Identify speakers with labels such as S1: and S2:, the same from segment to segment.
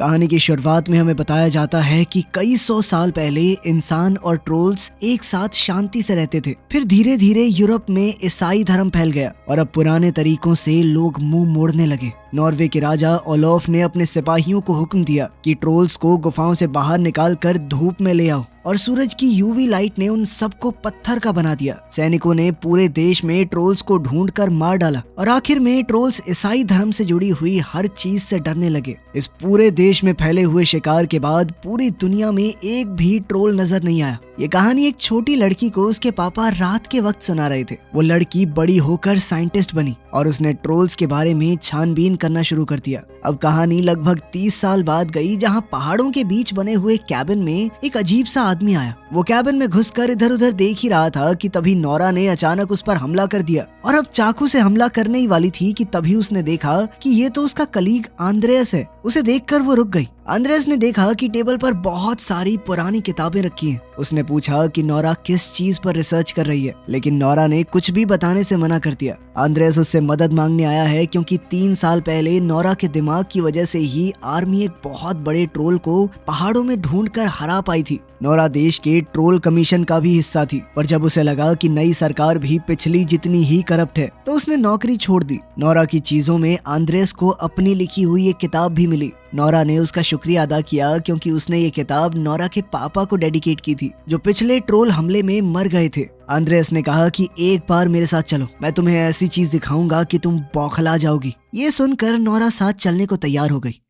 S1: कहानी की शुरुआत में हमें बताया जाता है कि कई सौ साल पहले इंसान और ट्रोल्स एक साथ शांति से रहते थे। फिर धीरे धीरे यूरोप में ईसाई धर्म फैल गया और अब पुराने तरीकों से लोग मुंह मोड़ने लगे। नॉर्वे के राजा ओलोफ ने अपने सिपाहियों को हुक्म दिया कि ट्रोल्स को गुफाओं से बाहर निकालकर धूप में ले आओ, और सूरज की यूवी लाइट ने उन सबको पत्थर का बना दिया। सैनिकों ने पूरे देश में ट्रोल्स को ढूंढकर मार डाला और आखिर में ट्रोल्स ईसाई धर्म से जुड़ी हुई हर चीज से डरने लगे। इस पूरे देश में फैले हुए शिकार के बाद पूरी दुनिया में एक भी ट्रोल नजर नहीं आया। ये कहानी एक छोटी लड़की को उसके पापा रात के वक्त सुना रहे थे। वो लड़की बड़ी होकर साइंटिस्ट बनी और उसने ट्रोल्स के बारे में छानबीन करना शुरू कर दिया। अब कहानी लगभग 30 साल बाद गई, जहाँ पहाड़ों के बीच बने हुए कैबिन में एक अजीब सा आदमी आया। वो कैबिन में घुसकर इधर उधर देख ही रहा था कि तभी नोरा ने अचानक उस पर हमला कर दिया और अब चाकू से हमला करने ही वाली थी कि तभी उसने देखा कि ये तो उसका कलीग आंद्रेयस है। उसे देखकर वो रुक गई। आंद्रेयस ने देखा कि टेबल पर बहुत सारी पुरानी किताबें रखी हैं। उसने पूछा कि नोरा किस चीज पर रिसर्च कर रही है, लेकिन नोरा ने कुछ भी बताने से मना कर दिया। आंद्रेयस उससे मदद मांगने आया है क्योंकि 3 साल पहले नोरा के दिमाग की वजह से ही आर्मी एक बहुत बड़े ट्रोल को पहाड़ों में ढूंढकर हरा पाई थी। नोरा देश के ट्रोल कमीशन का भी हिस्सा थी, पर जब उसे लगा कि नई सरकार भी पिछली जितनी ही करप्ट है तो उसने नौकरी छोड़ दी। नोरा की चीजों में आंद्रेयस को अपनी लिखी हुई एक किताब भी मिली। नोरा ने उसका शुक्रिया अदा किया क्योंकि उसने ये किताब नोरा के पापा को डेडिकेट की थी, जो पिछले ट्रोल हमले में मर गए थे। आंद्रेयस ने कहा कि एक बार मेरे साथ चलो, मैं तुम्हें ऐसी चीज दिखाऊंगा कि तुम बौखला जाओगी। ये सुनकर नोरा साथ चलने को तैयार हो गई।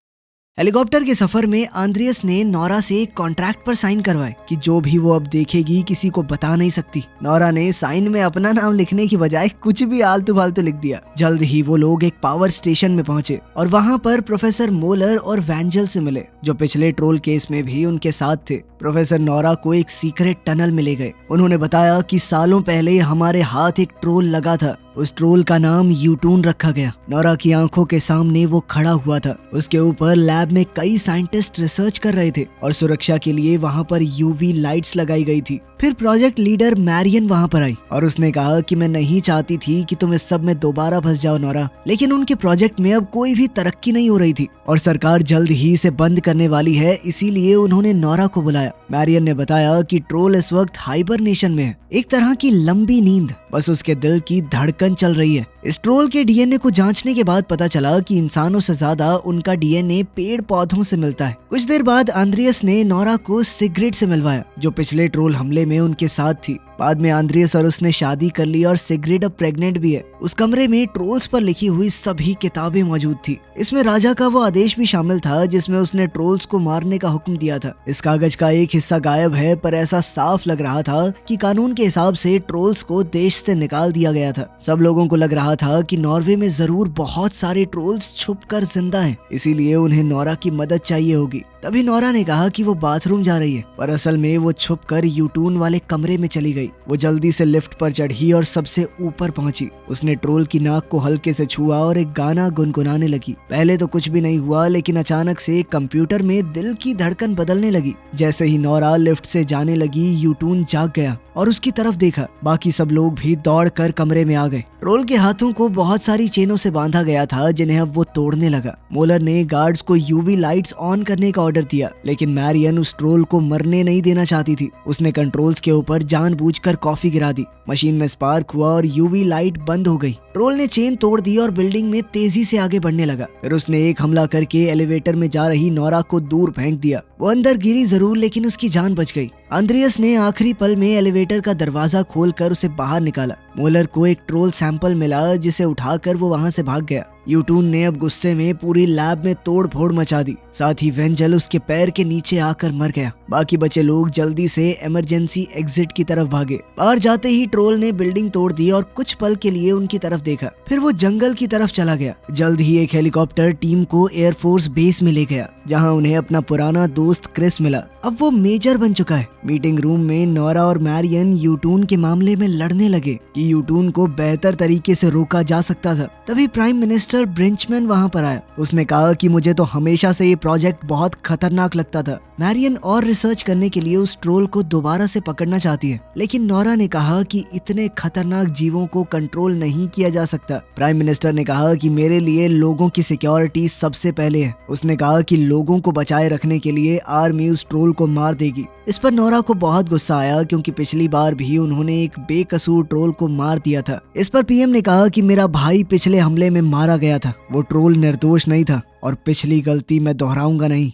S1: हेलीकॉप्टर के सफर में आंद्रेयस ने नोरा से एक कॉन्ट्रैक्ट पर साइन करवाए कि जो भी वो अब देखेगी किसी को बता नहीं सकती। नोरा ने साइन में अपना नाम लिखने की बजाय कुछ भी आलतू फालतू लिख दिया। जल्द ही वो लोग एक पावर स्टेशन में पहुंचे और वहां पर प्रोफेसर मोलर और वैंजल से मिले, जो पिछले ट्रोल केस में भी उनके साथ थे। प्रोफेसर नोरा को एक सीक्रेट टनल में ले गए। उन्होंने बताया कि सालों पहले हमारे हाथ एक ट्रोल लगा था। उस ट्रोल का नाम यूटून रखा गया। नोरा की आंखों के सामने वो खड़ा हुआ था। उसके ऊपर लैब में कई साइंटिस्ट रिसर्च कर रहे थे और सुरक्षा के लिए वहां पर यूवी लाइट्स लगाई गई थी। फिर प्रोजेक्ट लीडर मैरियन वहां पर आई और उसने कहा कि मैं नहीं चाहती थी कि तुम इस सब में दोबारा फंस जाओ नोरा, लेकिन उनके प्रोजेक्ट में अब कोई भी तरक्की नहीं हो रही थी और सरकार जल्द ही इसे बंद करने वाली है, इसीलिए उन्होंने नोरा को बुलाया। मैरियन ने बताया कि ट्रोल इस वक्त हाइबरनेशन में है, एक तरह की लंबी नींद, बस उसके दिल की धड़कन चल रही है। इस ट्रोल के डीएनए को जांचने के बाद पता चला कि इंसानों से ज्यादा उनका डीएनए पेड़ पौधों से मिलता है। कुछ देर बाद आंद्रेयस ने नोरा को सिगरेट से मिलवाया, जो पिछले ट्रोल हमले में उनके साथ थी। बाद में आंद्रेयस और उसने शादी कर ली और सिगरेट अब प्रेग्नेंट भी है। उस कमरे में ट्रोल्स पर लिखी हुई सभी किताबें मौजूद थी। इसमें राजा का वो आदेश भी शामिल था जिसमें उसने ट्रोल्स को मारने का हुक्म दिया था। इस कागज का एक हिस्सा गायब है, पर ऐसा साफ लग रहा था कि कानून के हिसाब से ट्रोल्स को देश से निकाल दिया गया था। सब लोगों को लग रहा था कि नॉर्वे में जरूर बहुत सारे ट्रोल्स छुपकर जिंदा हैं, इसीलिए उन्हें नोरा की मदद चाहिए होगी। तभी नोरा ने कहा कि वो बाथरूम जा रही है, पर असल में वो छुपकर यूटून वाले कमरे में चली गई। वो जल्दी से लिफ्ट पर चढ़ी और सबसे ऊपर पहुंची। उसने ट्रोल की नाक को हल्के से छुआ और एक गाना गुनगुनाने लगी। पहले तो कुछ भी नहीं हुआ, लेकिन अचानक से कंप्यूटर में दिल की धड़कन बदलने लगी। जैसे ही नोरा लिफ्ट से जाने लगी, यूटून जाग गया और उसकी तरफ देखा। बाकी सब लोग भी दौड़कर कमरे में आ गए। ट्रोल के हाथों को बहुत सारी चेनों से बांधा गया था, जिन्हें अब वो तोड़ने लगा। मोलर ने गार्ड्स को यूवी लाइट्स ऑन करने का ऑर्डर दिया, लेकिन मैरियन उस ट्रोल को मरने नहीं देना चाहती थी। उसने कंट्रोल्स के ऊपर जानबूझकर कॉफी गिरा दी। मशीन में स्पार्क हुआ और यूवी लाइट बंद हो गई। ट्रोल ने चेन तोड़ दी और बिल्डिंग में तेजी से आगे बढ़ने लगा। फिर उसने एक हमला करके एलिवेटर में जा रही नोरा को दूर फेंक दिया। वो अंदर गिरी जरूर, लेकिन उसकी जान बच गई। आंद्रेयस ने आखिरी पल में एलिवेटर का दरवाजा खोलकर उसे बाहर निकाला। मोलर को एक ट्रोल सैंपल मिला, जिसे उठाकर वो वहां से भाग गया। यूटून ने अब गुस्से में पूरी लैब में तोड़ फोड़ मचा दी। साथ ही वेंजल उसके पैर के नीचे आकर मर गया। बाकी बचे लोग जल्दी से इमरजेंसी एग्जिट की तरफ भागे। बाहर जाते ही ट्रोल ने बिल्डिंग तोड़ दी और कुछ पल के लिए उनकी तरफ देखा। फिर वो जंगल की तरफ चला गया। जल्द ही एक हेलीकॉप्टर टीम को एयरफोर्स बेस में ले गया, जहां उन्हें अपना पुराना दोस्त क्रिस मिला। अब वो मेजर बन चुका है। मीटिंग रूम में नोरा और मैरियन यूटून के मामले में लड़ने लगे कि यूटून को बेहतर तरीके से रोका जा सकता था। तभी प्राइम मिनिस्टर ब्रिंचमैन वहां पर आया। उसने कहा कि मुझे तो हमेशा से ये प्रोजेक्ट बहुत खतरनाक लगता था। मैरियन और रिसर्च करने के लिए उस ट्रोल को दोबारा से पकड़ना चाहती है, लेकिन नोरा ने कहा कि इतने खतरनाक जीवों को कंट्रोल नहीं किया जा सकता। प्राइम मिनिस्टर ने कहा कि मेरे लिए लोगों की सिक्योरिटी सबसे पहले है। उसने कहा कि लोगों को बचाए रखने के लिए आर्मी उस ट्रोल को मार देगी। इस पर नोरा को बहुत गुस्सा आया, क्योंकि पिछली बार भी उन्होंने एक बेकसूर ट्रोल को मार दिया था। इस पर पीएम ने कहा कि मेरा भाई पिछले हमले में मारा गया था, वो ट्रोल निर्दोष नहीं था और पिछली गलती मैं दोहराऊंगा नहीं।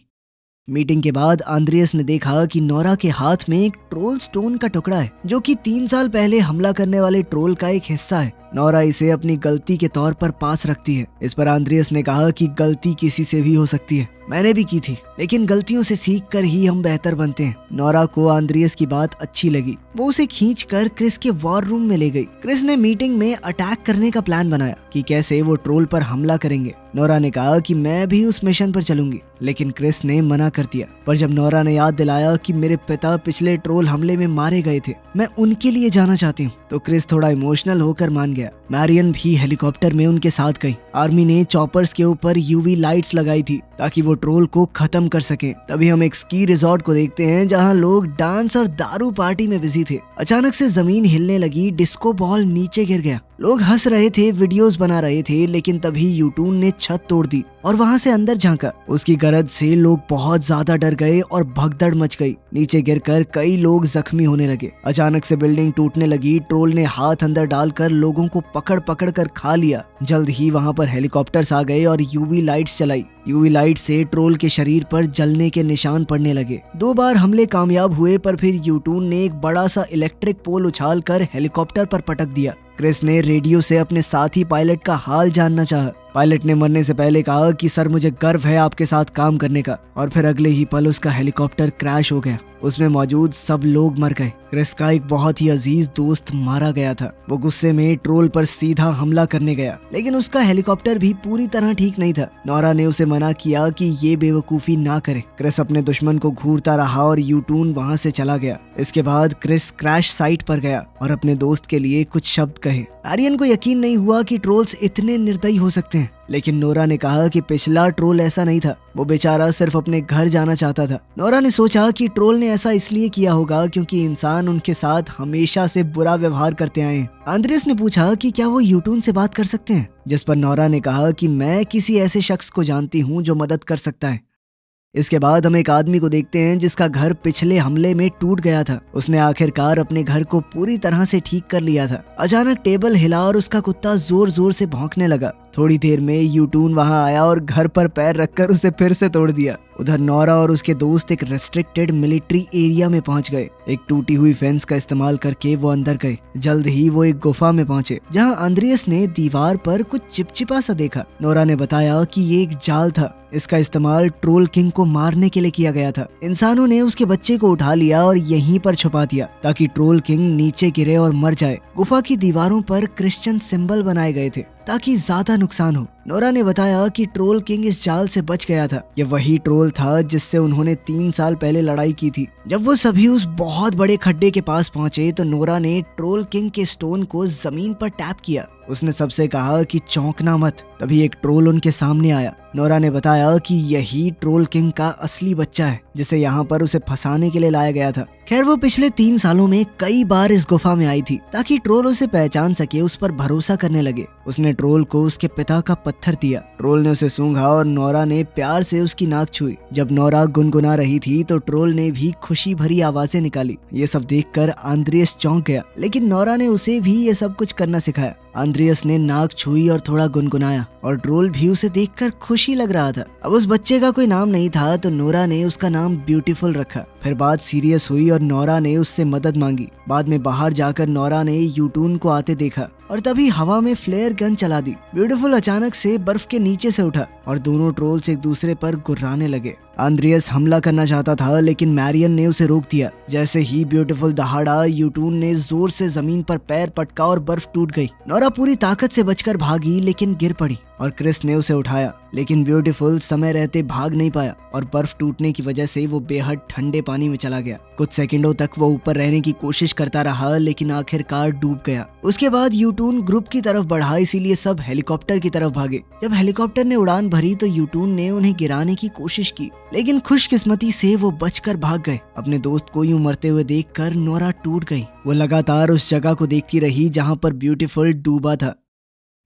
S1: मीटिंग के बाद आंद्रियस ने देखा कि नोरा के हाथ में एक ट्रोल स्टोन का टुकड़ा है, जो कि 3 साल पहले हमला करने वाले ट्रोल का एक हिस्सा है। नोरा इसे अपनी गलती के तौर पर पास रखती है। इस पर आंद्रियस ने कहा कि गलती किसी से भी हो सकती है, मैंने भी की थी, लेकिन गलतियों से सीख कर ही हम बेहतर बनते हैं। नोरा को आंद्रियस की बात अच्छी लगी। वो उसे खींच कर क्रिस के वॉर रूम में ले गई। क्रिस ने मीटिंग में अटैक करने का प्लान बनाया कि कैसे वो ट्रोल पर हमला करेंगे। नोरा ने कहा कि मैं भी उस मिशन पर चलूंगी, लेकिन क्रिस ने मना कर दिया। पर जब नोरा ने याद दिलाया कि मेरे पिता पिछले ट्रोल हमले में मारे गए थे, मैं उनके लिए जाना चाहती हूँ, तो क्रिस थोड़ा इमोशनल होकर मान गया। मैरियन भी हेलीकॉप्टर में उनके साथ गई। आर्मी ने चॉपर्स के ऊपर यूवी लाइट्स लगाई थी ताकि वो ट्रोल को खत्म कर सकें। तभी हम एक स्की रिजॉर्ट को देखते हैं, जहां लोग डांस और दारू पार्टी में बिजी थे। अचानक से जमीन हिलने लगी, डिस्को बॉल नीचे गिर गया। लोग हंस रहे थे, वीडियोस बना रहे थे, लेकिन तभी यूटून ने छत तोड़ दी और वहां से अंदर झांका। उसकी गरज से लोग बहुत ज्यादा डर गए और भगदड़ मच गई। नीचे गिरकर कई लोग जख्मी होने लगे। अचानक से बिल्डिंग टूटने लगी। ट्रोल ने हाथ अंदर डालकर लोगों को पकड़ पकड़ कर खा लिया। जल्द ही वहां पर हेलीकॉप्टर्स आ गए और यूवी लाइट्स चलाई। यूवी लाइट से ट्रोल के शरीर पर जलने के निशान पड़ने लगे। 2 बार हमले कामयाब हुए, पर फिर यूटून ने एक बड़ा सा इलेक्ट्रिक पोल उछालकर हेलीकॉप्टर पर पटक दिया। क्रिस ने रेडियो से अपने साथी पायलट का हाल जानना चाहा। पायलट ने मरने से पहले कहा कि सर, मुझे गर्व है आपके साथ काम करने का। और फिर अगले ही पल उसका हेलीकॉप्टर क्रैश हो गया। उसमें मौजूद सब लोग मर गए। क्रिस का एक बहुत ही अजीज दोस्त मारा गया था। वो गुस्से में ट्रोल पर सीधा हमला करने गया, लेकिन उसका हेलीकॉप्टर भी पूरी तरह ठीक नहीं था। नोरा ने उसे मना किया कि ये बेवकूफी ना करे। क्रिस अपने दुश्मन को घूरता रहा और यूटून वहां से चला गया। इसके बाद क्रिस क्रैश साइट पर गया और अपने दोस्त के लिए कुछ शब्द कहे। आर्यन को यकीन नहीं हुआ कि ट्रोल्स इतने निर्दयी हो सकते हैं, लेकिन नोरा ने कहा कि पिछला ट्रोल ऐसा नहीं था। वो बेचारा सिर्फ अपने घर जाना चाहता था। नोरा ने सोचा कि ट्रोल ने ऐसा इसलिए किया होगा क्योंकि इंसान उनके साथ हमेशा से बुरा व्यवहार करते आए हैं। आंद्रियस ने पूछा कि क्या वो यूटून से बात कर सकते हैं, जिस पर नोरा ने कहा कि मैं किसी ऐसे शख्स को जानती हूँ जो मदद कर सकता है। इसके बाद हम एक आदमी को देखते हैं जिसका घर पिछले हमले में टूट गया था। उसने आखिरकार अपने घर को पूरी तरह से ठीक कर लिया था। अचानक टेबल हिला और उसका कुत्ता जोर जोर से भौंकने लगा। थोड़ी देर में यूटून वहां आया और घर पर पैर रखकर उसे फिर से तोड़ दिया। उधर नोरा और उसके दोस्त एक रेस्ट्रिक्टेड मिलिट्री एरिया में पहुंच गए। एक टूटी हुई फेंस का इस्तेमाल करके वो अंदर गए। जल्द ही वो एक गुफा में पहुंचे, जहां आंद्रियस ने दीवार पर कुछ चिपचिपा सा देखा। नोरा ने बताया कि ये एक जाल था। इसका इस्तेमाल ट्रोल किंग को मारने के लिए किया गया था। इंसानों ने उसके बच्चे को उठा लिया और यहीं पर छुपा दिया ताकि ट्रोल किंग नीचे गिरे और मर जाए। गुफा की दीवारों पर क्रिश्चियन सिंबल बनाए गए थे ताकि ज्यादा नुकसान हो। नोरा ने बताया कि ट्रोल किंग इस जाल से बच गया था। ये वही ट्रोल था जिससे उन्होंने 3 साल पहले लड़ाई की थी। जब वो सभी उस बहुत बड़े खड्डे के पास पहुंचे तो नोरा ने ट्रोल किंग के स्टोन को जमीन पर टैप किया। उसने सबसे कहा कि चौंकना मत। तभी एक ट्रोल उनके सामने आया। नोरा ने बताया कि यही ट्रोल किंग का असली बच्चा है, जिसे यहाँ पर उसे फंसाने के लिए लाया गया था। खैर, वो पिछले 3 सालों में कई बार इस गुफा में आई थी ताकि ट्रोल उसे पहचान सके, उस पर भरोसा करने लगे। उसने ट्रोल को उसके पिता का पत्थर दिया। ट्रोल ने उसे सूंघा और नोरा ने प्यार से उसकी नाक छुई। जब नोरा गुनगुना रही थी तो ट्रोल ने भी खुशी भरी आवाजें निकाली। ये सब देखकर आंद्रियस चौंक गया, लेकिन नोरा ने उसे भी ये सब कुछ करना सिखाया। आंद्रियस ने नाक छुई और थोड़ा गुनगुनाया और ट्रोल भी उसे देखकर खुशी लग रहा था। अब उस बच्चे का कोई नाम नहीं था तो नोरा ने उसका नाम ब्यूटीफुल रखा। फिर बात सीरियस हुई और नोरा ने उससे मदद मांगी। बाद में बाहर जाकर नोरा ने यूटून को आते देखा और तभी हवा में फ्लेयर गन चला दी। ब्यूटीफुल अचानक से बर्फ के नीचे से उठा और दोनों ट्रोल्स एक दूसरे पर गुर्राने लगे। आंद्रियस हमला करना चाहता था, लेकिन मैरियन ने उसे रोक दिया। जैसे ही ब्यूटीफुल दहाड़ा, यूटून ने जोर से जमीन पर पैर पटका और बर्फ टूट गई। नोरा पूरी ताकत से बचकर भागी, लेकिन गिर पड़ी। और क्रिस ने उसे उठाया, लेकिन ब्यूटीफुल समय रहते भाग नहीं पाया और बर्फ टूटने की वजह से वो बेहद ठंडे पानी में चला गया। कुछ सेकंडों तक वो ऊपर रहने की कोशिश करता रहा, लेकिन आखिरकार डूब गया। उसके बाद यूटून ग्रुप की तरफ बढ़ा, इसीलिए सब हेलीकॉप्टर की तरफ भागे। जब हेलीकॉप्टर ने उड़ान भरी तो यूटून ने उन्हें गिराने की कोशिश की, लेकिन खुशकिस्मती से वो बचकर भाग गए। अपने दोस्त को यूं मरते हुए देखकर नोरा टूट गई। वो लगातार उस जगह को देखती रही जहां पर ब्यूटीफुल डूबा था।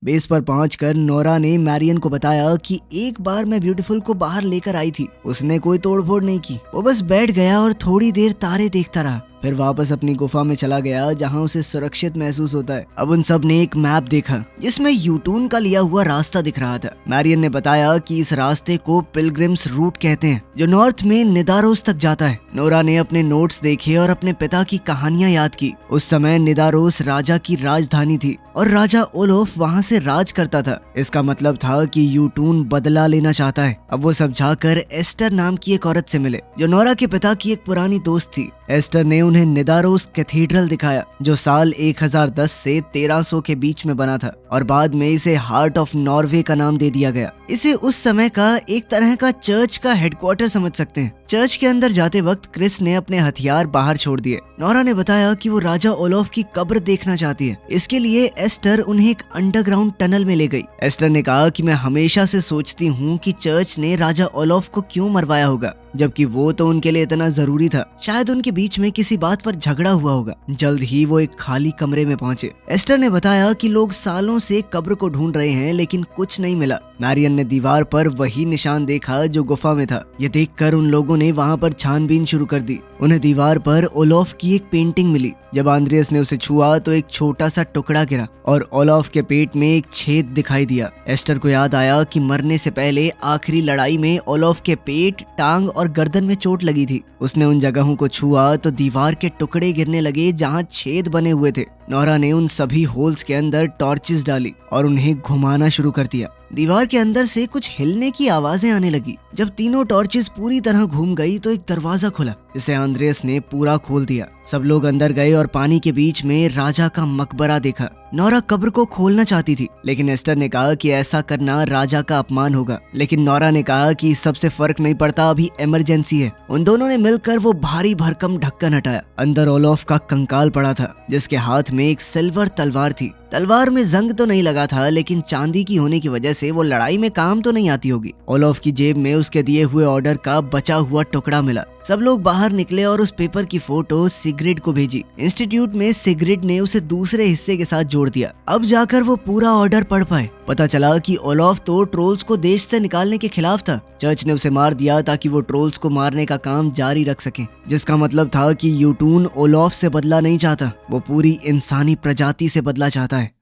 S1: बेस पर पहुंचकर नोरा ने मैरियन को बताया कि एक बार मैं ब्यूटीफुल को बाहर लेकर आई थी। उसने कोई तोड़फोड़ नहीं की, वो बस बैठ गया और थोड़ी देर तारे देखता रहा, फिर वापस अपनी गुफा में चला गया जहां उसे सुरक्षित महसूस होता है। अब उन सब ने एक मैप देखा जिसमें यूटून का लिया हुआ रास्ता दिख रहा था। मैरियन ने बताया कि इस रास्ते को पिलग्रिम्स रूट कहते हैं, जो नॉर्थ में निदारोस तक जाता है। नोरा ने अपने नोट्स देखे और अपने पिता की कहानियां याद की। उस समय निदारोस राजा की राजधानी थी और राजा ओलोफ वहां से राज करता था। इसका मतलब था कि यूटून बदला लेना चाहता है। अब वो सब जाकर एस्टर नाम की एक औरत से मिले, जो नोरा के पिता की एक पुरानी दोस्त थी। एस्टर ने उन्हें निदारोस कैथेड्रल दिखाया, जो साल 1010 से 1300 के बीच में बना था और बाद में इसे हार्ट ऑफ नॉर्वे का नाम दे दिया गया। इसे उस समय का एक तरह का चर्च का हेडक्वार्टर समझ सकते हैं। चर्च के अंदर जाते वक्त क्रिस ने अपने हथियार बाहर छोड़ दिए। नोरा ने बताया कि वो राजा ओलोफ की कब्र देखना चाहती है। इसके लिए एस्टर उन्हें एक अंडरग्राउंड टनल में ले गई। एस्टर ने कहा कि मैं हमेशा से सोचती हूँ कि चर्च ने राजा ओलोफ को क्यों मरवाया होगा, जबकि वो तो उनके लिए इतना जरूरी था। शायद उनके बीच में किसी बात पर झगड़ा हुआ होगा। जल्द ही वो एक खाली कमरे में पहुंचे। एस्टर ने बताया कि लोग सालों से कब्र को ढूंढ रहे हैं, लेकिन कुछ नहीं मिला। मैरियन ने दीवार पर वही निशान देखा जो गुफा में था। ये देखकर उन लोगों ने वहां पर छानबीन शुरू कर दी। उन्हें दीवार पर ओलोफ की एक पेंटिंग मिली। जब आंद्रियस ने उसे छुआ तो एक छोटा सा टुकड़ा गिरा और ओलोफ के पेट में एक छेद दिखाई दिया। एस्टर को याद आया कि मरने से पहले आखिरी लड़ाई में ओलोफ के पेट, टांग और गर्दन में चोट लगी थी। उसने उन जगहों को छुआ तो दीवार के टुकड़े गिरने लगे जहां छेद बने हुए थे। नोरा ने उन सभी होल्स के अंदर टॉर्चेस डाली और उन्हें घुमाना शुरू कर दिया। दीवार के अंदर से कुछ हिलने की आवाजें आने लगी। जब तीनों टॉर्चेस पूरी तरह घूम गई तो एक दरवाजा खुला, जिसे आंद्रेस ने पूरा खोल दिया। सब लोग अंदर गए और पानी के बीच में राजा का मकबरा देखा। नोरा कब्र को खोलना चाहती थी, लेकिन एस्टर ने कहा कि ऐसा करना राजा का अपमान होगा। लेकिन नोरा ने कहा कि इस सबसे फर्क नहीं पड़ता, अभी इमरजेंसी है। उन दोनों ने मिलकर वो भारी भरकम ढक्कन हटाया। अंदर ओलोफ का कंकाल पड़ा था, जिसके हाथ में एक सिल्वर तलवार थी। तलवार में जंग तो नहीं लगा था, लेकिन चांदी की होने की वजह से वो लड़ाई में काम तो नहीं आती होगी। ओलोफ की जेब में उसके दिए हुए ऑर्डर का बचा हुआ टुकड़ा मिला। सब लोग बाहर निकले और उस पेपर की फोटो सिग्रिड को भेजी। इंस्टीट्यूट में सिग्रिड ने उसे दूसरे हिस्से के साथ जोड़ दिया। अब जाकर वो पूरा ऑर्डर पढ़ पाए। पता चला कि ओलोफ तो ट्रोल्स को देश से निकालने के खिलाफ था। चर्च ने उसे मार दिया ताकि वो ट्रोल्स को मारने का काम जारी रख सके, जिसका मतलब था कि यूटून ओलोफ से बदला नहीं चाहता, वो पूरी इंसानी प्रजाति से बदला चाहता है।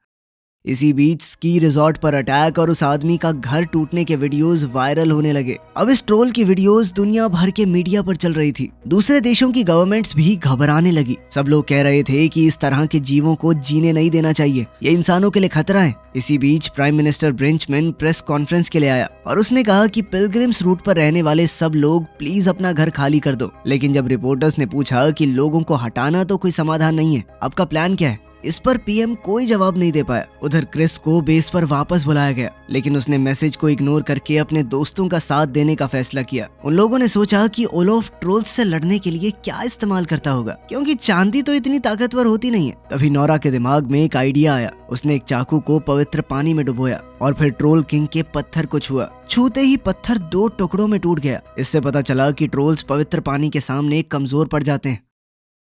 S1: इसी बीच स्की रिजॉर्ट पर अटैक और उस आदमी का घर टूटने के वीडियोस वायरल होने लगे। अब इस ट्रोल की वीडियोस दुनिया भर के मीडिया पर चल रही थी। दूसरे देशों की गवर्नमेंट्स भी घबराने लगी। सब लोग कह रहे थे कि इस तरह के जीवों को जीने नहीं देना चाहिए, ये इंसानों के लिए खतरा है। इसी बीच प्राइम मिनिस्टर ब्रिंचमैन प्रेस कॉन्फ्रेंस के लिए आया और उसने कहा कि पिलग्रिम्स रूट पर रहने वाले सब लोग प्लीज अपना घर खाली कर दो। लेकिन जब रिपोर्टर्स ने पूछा कि लोगों को हटाना तो कोई समाधान नहीं है, आपका प्लान क्या है, इस पर पीएम कोई जवाब नहीं दे पाया। उधर क्रिस को बेस पर वापस बुलाया गया, लेकिन उसने मैसेज को इग्नोर करके अपने दोस्तों का साथ देने का फैसला किया। उन लोगों ने सोचा कि ओलोफ ट्रोल्स से लड़ने के लिए क्या इस्तेमाल करता होगा, क्योंकि चांदी तो इतनी ताकतवर होती नहीं है। तभी नोरा के दिमाग में एक आइडिया आया। उसने एक चाकू को पवित्र पानी में डुबोया और फिर ट्रोल किंग के पत्थर को छुआ। छूते ही पत्थर 2 टुकड़ों में टूट गया। इससे पता चला कि ट्रोल्स पवित्र पानी के सामने कमजोर पड़ जाते हैं।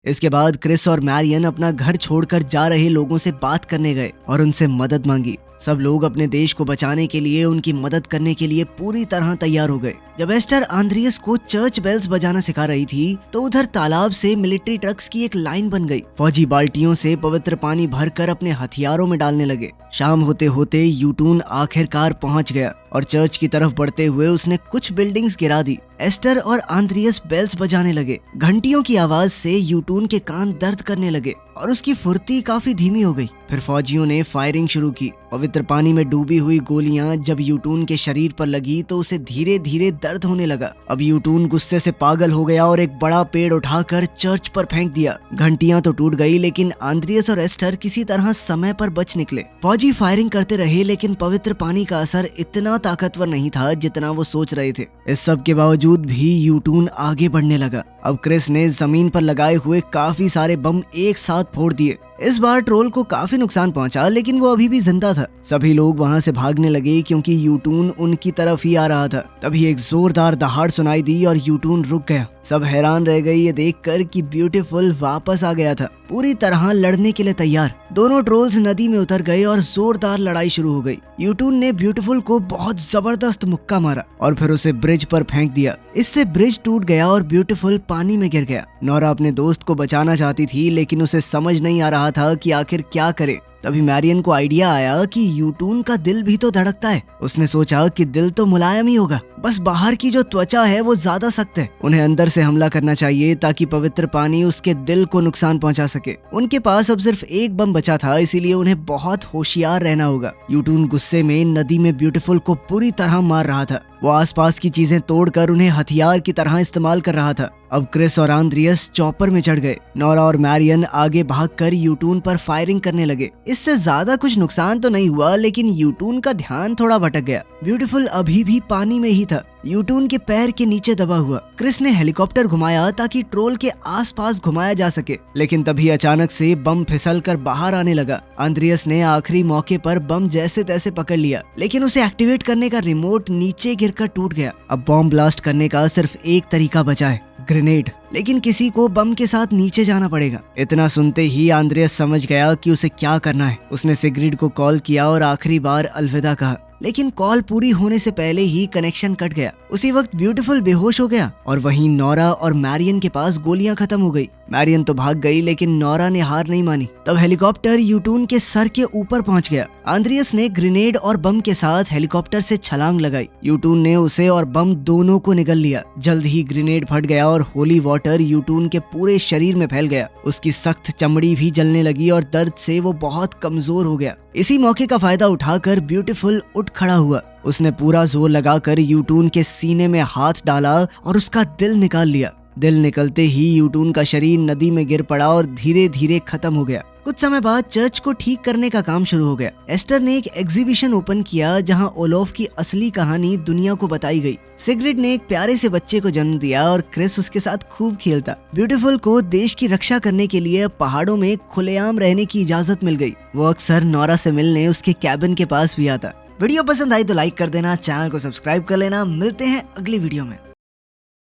S1: इसके बाद क्रिस और मैरियन अपना घर छोड़कर जा रहे लोगों से बात करने गए और उनसे मदद मांगी। सब लोग अपने देश को बचाने के लिए, उनकी मदद करने के लिए पूरी तरह तैयार हो गए। जब एस्टर आंद्रियस को चर्च बेल्स बजाना सिखा रही थी तो उधर तालाब से मिलिट्री ट्रक्स की एक लाइन बन गई। फौजी बाल्टियों से पवित्र पानी भरकर अपने हथियारों में डालने लगे। शाम होते होते यूटून आखिरकार पहुंच गया और चर्च की तरफ बढ़ते हुए उसने कुछ बिल्डिंग्स गिरा दी। एस्टर और आंद्रियस बेल्स बजाने लगे। घंटियों की आवाज से यूटून के कान दर्द करने लगे और उसकी फुर्ती काफी धीमी हो गई। फिर फौजियों ने फायरिंग शुरू की। पवित्र पानी में डूबी हुई गोलियां जब यूटून के शरीर पर लगी तो उसे धीरे धीरे दर्द होने लगा। अब यूटून गुस्से से पागल हो गया और एक बड़ा पेड़ उठाकर चर्च पर फेंक दिया। घंटियां तो टूट गई, लेकिन आंद्रियस और एस्टर किसी तरह समय पर बच निकले। फौजी फायरिंग करते रहे, लेकिन पवित्र पानी का असर इतना ताकतवर नहीं था जितना वो सोच रहे थे। इस सब के बावजूद भी यूटून आगे बढ़ने लगा। अब क्रिस ने जमीन पर लगाए हुए काफी सारे बम एक साथ फोड़ दिए। इस बार ट्रोल को काफी नुकसान पहुंचा, लेकिन वो अभी भी जिंदा था। सभी लोग वहां से भागने लगे क्योंकि यूटून उनकी तरफ ही आ रहा था। तभी एक जोरदार दहाड़ सुनाई दी और यूटून रुक गया। सब हैरान रह गए ये देखकर कि ब्यूटीफुल वापस आ गया था, पूरी तरह लड़ने के लिए तैयार। दोनों ट्रोल्स नदी में उतर गए और जोरदार लड़ाई शुरू हो गई। यूटून ने ब्यूटीफुल को बहुत जबरदस्त मुक्का मारा और फिर उसे ब्रिज पर फेंक दिया। इससे ब्रिज टूट गया और ब्यूटीफुल पानी में गिर गया। नोरा अपने दोस्त को बचाना चाहती थी, लेकिन उसे समझ नहीं आ रहा था कि आखिर क्या करे। तभी मैरियन को आइडिया आया कि यूटून का दिल भी तो धड़कता है। उसने सोचा कि दिल तो मुलायम ही होगा, बस बाहर की जो त्वचा है वो ज्यादा सख्त है। उन्हें अंदर से हमला करना चाहिए ताकि पवित्र पानी उसके दिल को नुकसान पहुंचा सके। उनके पास अब सिर्फ एक बम बचा था, इसीलिए उन्हें बहुत होशियार रहना होगा। यूटून गुस्से में नदी में ब्यूटीफुल को पूरी तरह मार रहा था। वो आसपास की चीजें तोड़कर उन्हें हथियार की तरह इस्तेमाल कर रहा था। अब क्रिस और आंद्रियस चॉपर में चढ़ गए। नोरा और मैरियन आगे भागकर यूटून पर फायरिंग करने लगे। इससे ज्यादा कुछ नुकसान तो नहीं हुआ, लेकिन यूटून का ध्यान थोड़ा भटक गया। ब्यूटीफुल अभी भी पानी में ही था, यूटून के पैर के नीचे दबा हुआ। क्रिस ने हेलीकॉप्टर घुमाया ताकि ट्रोल के आसपास घुमाया जा सके, लेकिन तभी अचानक से बम फिसलकर बाहर आने लगा। आंद्रियस ने आखिरी मौके पर बम जैसे तैसे पकड़ लिया, लेकिन उसे एक्टिवेट करने का रिमोट नीचे गिरकर टूट गया। अब बॉम्ब ब्लास्ट करने का सिर्फ एक तरीका बचा है, ग्रेनेड। लेकिन किसी को बम के साथ नीचे जाना पड़ेगा। इतना सुनते ही आंद्रियस समझ गया कि उसे क्या करना है। उसने सिग्रिड को कॉल किया और आखिरी बार अलविदा कहा, लेकिन कॉल पूरी होने से पहले ही कनेक्शन कट गया। उसी वक्त ब्यूटीफुल बेहोश हो गया और वहीं नोरा और मैरियन के पास गोलियां खत्म हो गई। मैरियन तो भाग गई, लेकिन नोरा ने हार नहीं मानी। तब हेलीकॉप्टर यूटून के सर के ऊपर पहुंच गया। आंद्रियस ने ग्रेनेड और बम के साथ हेलीकॉप्टर से छलांग लगाई। यूटून ने उसे और बम दोनों को निगल लिया। जल्द ही ग्रेनेड फट गया और होली वाटर यूटून के पूरे शरीर में फैल गया। उसकी सख्त चमड़ी भी जलने लगी और दर्द से वो बहुत कमजोर हो गया। इसी मौके का फायदा उठाकर ब्यूटीफुल उठ खड़ा हुआ। उसने पूरा जोर लगाकर यूटून के सीने में हाथ डाला और उसका दिल निकाल लिया। दिल निकलते ही यूटून का शरीर नदी में गिर पड़ा और धीरे धीरे खत्म हो गया। कुछ समय बाद चर्च को ठीक करने का काम शुरू हो गया। एस्टर ने एक एग्जीबिशन ओपन किया जहां ओलोफ की असली कहानी दुनिया को बताई गई। सिग्रिड ने एक प्यारे से बच्चे को जन्म दिया और क्रिस उसके साथ खूब खेलता। ब्यूटीफुल को देश की रक्षा करने के लिए पहाड़ों में खुलेआम रहने की इजाजत मिल गई। वो अक्सर नोरा से मिलने उसके कैबिन के पास भी आता। वीडियो पसंद आई तो लाइक कर देना, चैनल को सब्सक्राइब कर लेना। मिलते हैं अगली वीडियो में।